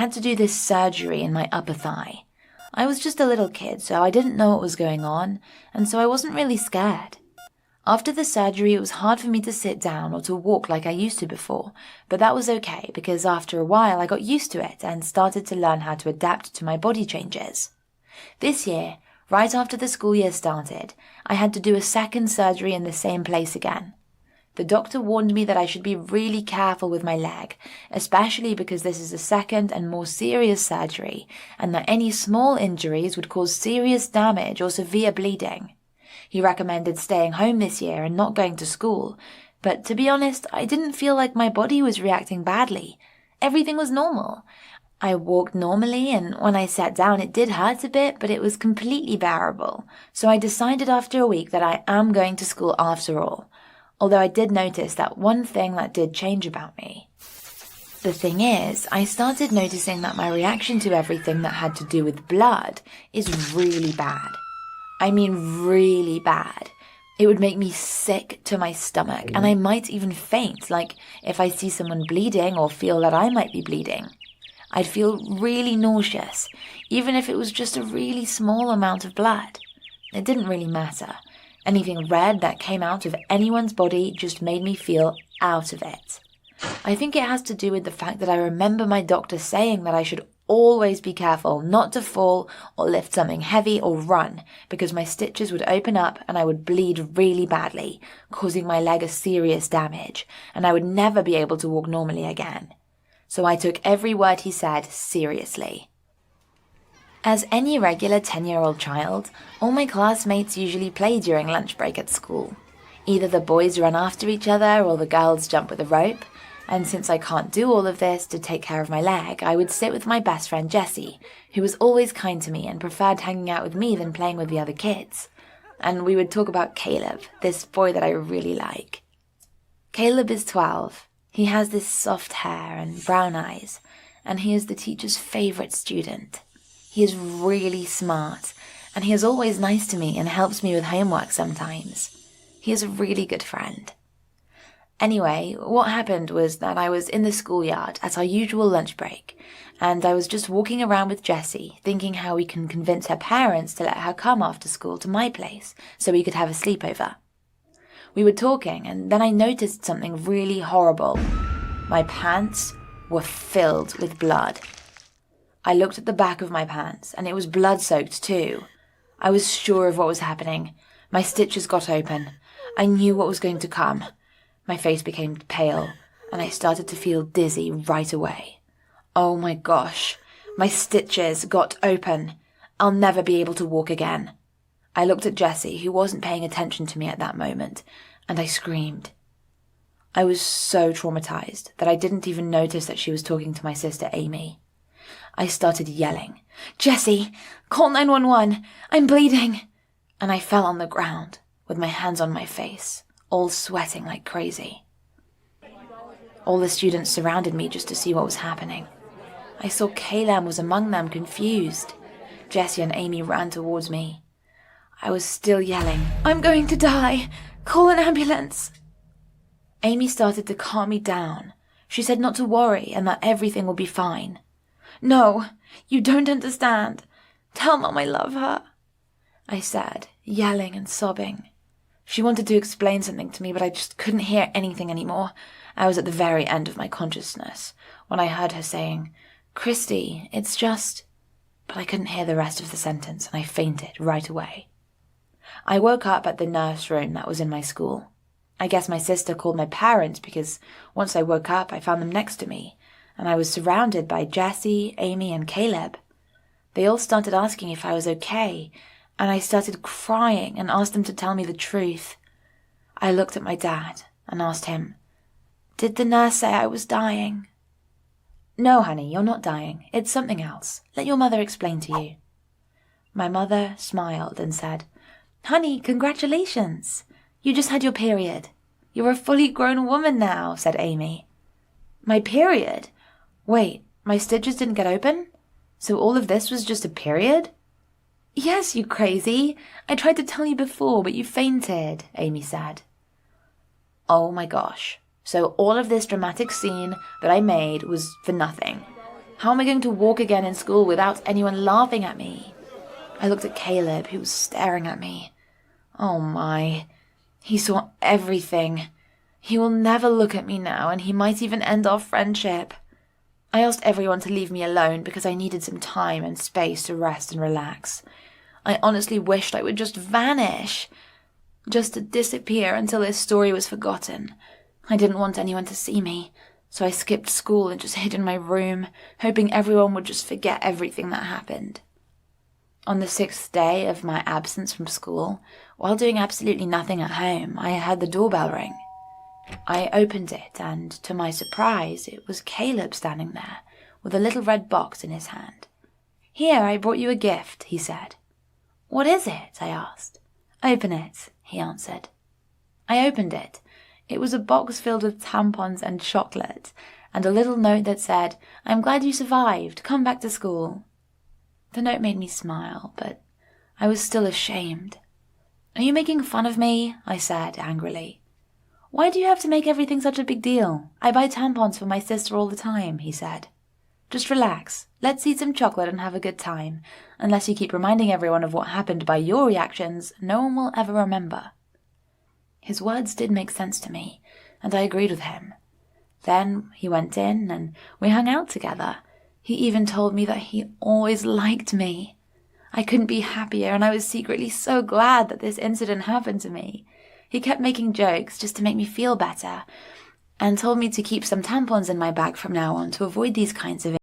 I had to do this surgery in my upper thigh. I was just a little kid, so I didn't know what was going on, and so I wasn't really scared. After the surgery, it was hard for me to sit down or to walk like I used to before, but that was okay because after a while I got used to it and started to learn how to adapt to my body changes. This year, right after the school year started, I had to do a second surgery in the same place again. The doctor warned me that I should be really careful with my leg, especially because this is a second and more serious surgery, and that any small injuries would cause serious damage or severe bleeding. He recommended staying home this year and not going to school, but to be honest, I didn't feel like my body was reacting badly. Everything was normal. I walked normally, and when I sat down it did hurt a bit, but it was completely bearable. So I decided after a week that I am going to school after all. Although I did notice that one thing that did change about me. The thing is, I started noticing that my reaction to everything that had to do with blood is really bad. I mean really bad. It would make me sick to my stomach, and I might even faint, like if I see someone bleeding or feel that I might be bleeding. I'd feel really nauseous, even if it was just a really small amount of blood. It didn't really matter. Anything red that came out of anyone's body just made me feel out of it. I think it has to do with the fact that I remember my doctor saying that I should always be careful not to fall or lift something heavy or run, because my stitches would open up and I would bleed really badly, causing my leg a serious damage, and I would never be able to walk normally again. So I took every word he said seriously. As any regular 10-year-old child, all my classmates usually play during lunch break at school. Either the boys run after each other or the girls jump with a rope, and since I can't do all of this to take care of my leg, I would sit with my best friend Jessie, who was always kind to me and preferred hanging out with me than playing with the other kids. And we would talk about Caleb, this boy that I really like. Caleb is 12. He has this soft hair and brown eyes, and he is the teacher's favorite student. He is really smart, and he is always nice to me and helps me with homework sometimes. He is a really good friend. Anyway, what happened was that I was in the schoolyard at our usual lunch break, and I was just walking around with Jessie, thinking how we can convince her parents to let her come after school to my place so we could have a sleepover. We were talking, and then I noticed something really horrible. My pants were filled with blood. I looked at the back of my pants, and it was blood-soaked too. I was sure of what was happening. My stitches got open. I knew what was going to come. My face became pale, and I started to feel dizzy right away. Oh my gosh, my stitches got open. I'll never be able to walk again. I looked at Jessie, who wasn't paying attention to me at that moment, and I screamed. I was so traumatized that I didn't even notice that she was talking to my sister Amy. I started yelling, "Jessie, call 911, I'm bleeding!" And I fell on the ground with my hands on my face, all sweating like crazy. All the students surrounded me just to see what was happening. I saw Caleb was among them, confused. Jessie and Amy ran towards me. I was still yelling, "I'm going to die! Call an ambulance!" Amy started to calm me down. She said not to worry and that everything would be fine. "No, you don't understand. Tell Mom I love her," I said, yelling and sobbing. She wanted to explain something to me, but I just couldn't hear anything anymore. I was at the very end of my consciousness when I heard her saying, "Christy, it's just..." But I couldn't hear the rest of the sentence, and I fainted right away. I woke up at the nurse room that was in my school. I guess my sister called my parents because once I woke up, I found them next to me, and I was surrounded by Jessie, Amy, and Caleb. They all started asking if I was okay, and I started crying and asked them to tell me the truth. I looked at my dad and asked him, "Did the nurse say I was dying?" "No, honey, you're not dying. It's something else. Let your mother explain to you." My mother smiled and said, "Honey, congratulations. You just had your period. You're a fully grown woman now," said Amy. "My period? Wait, my stitches didn't get open? So all of this was just a period?" "Yes, you crazy. I tried to tell you before, but you fainted," Amy said. Oh my gosh. So all of this dramatic scene that I made was for nothing. How am I going to walk again in school without anyone laughing at me? I looked at Caleb, who was staring at me. Oh my, he saw everything. He will never look at me now, and he might even end our friendship. I asked everyone to leave me alone because I needed some time and space to rest and relax. I honestly wished I would just vanish, just to disappear until this story was forgotten. I didn't want anyone to see me, so I skipped school and just hid in my room, hoping everyone would just forget everything that happened. On the 6th day of my absence from school, while doing absolutely nothing at home, I heard the doorbell ring. I opened it, and to my surprise, it was Caleb standing there, with a little red box in his hand. "Here, I brought you a gift," he said. "What is it?" I asked. "Open it," he answered. I opened it. It was a box filled with tampons and chocolate, and a little note that said, "I'm glad you survived. Come back to school." The note made me smile, but I was still ashamed. "Are you making fun of me?" I said angrily. "Why do you have to make everything such a big deal? I buy tampons for my sister all the time," he said. "Just relax. Let's eat some chocolate and have a good time. Unless you keep reminding everyone of what happened by your reactions, no one will ever remember." His words did make sense to me, and I agreed with him. Then he went in, and we hung out together. He even told me that he always liked me. I couldn't be happier, and I was secretly so glad that this incident happened to me. He kept making jokes just to make me feel better, and told me to keep some tampons in my bag from now on to avoid these kinds of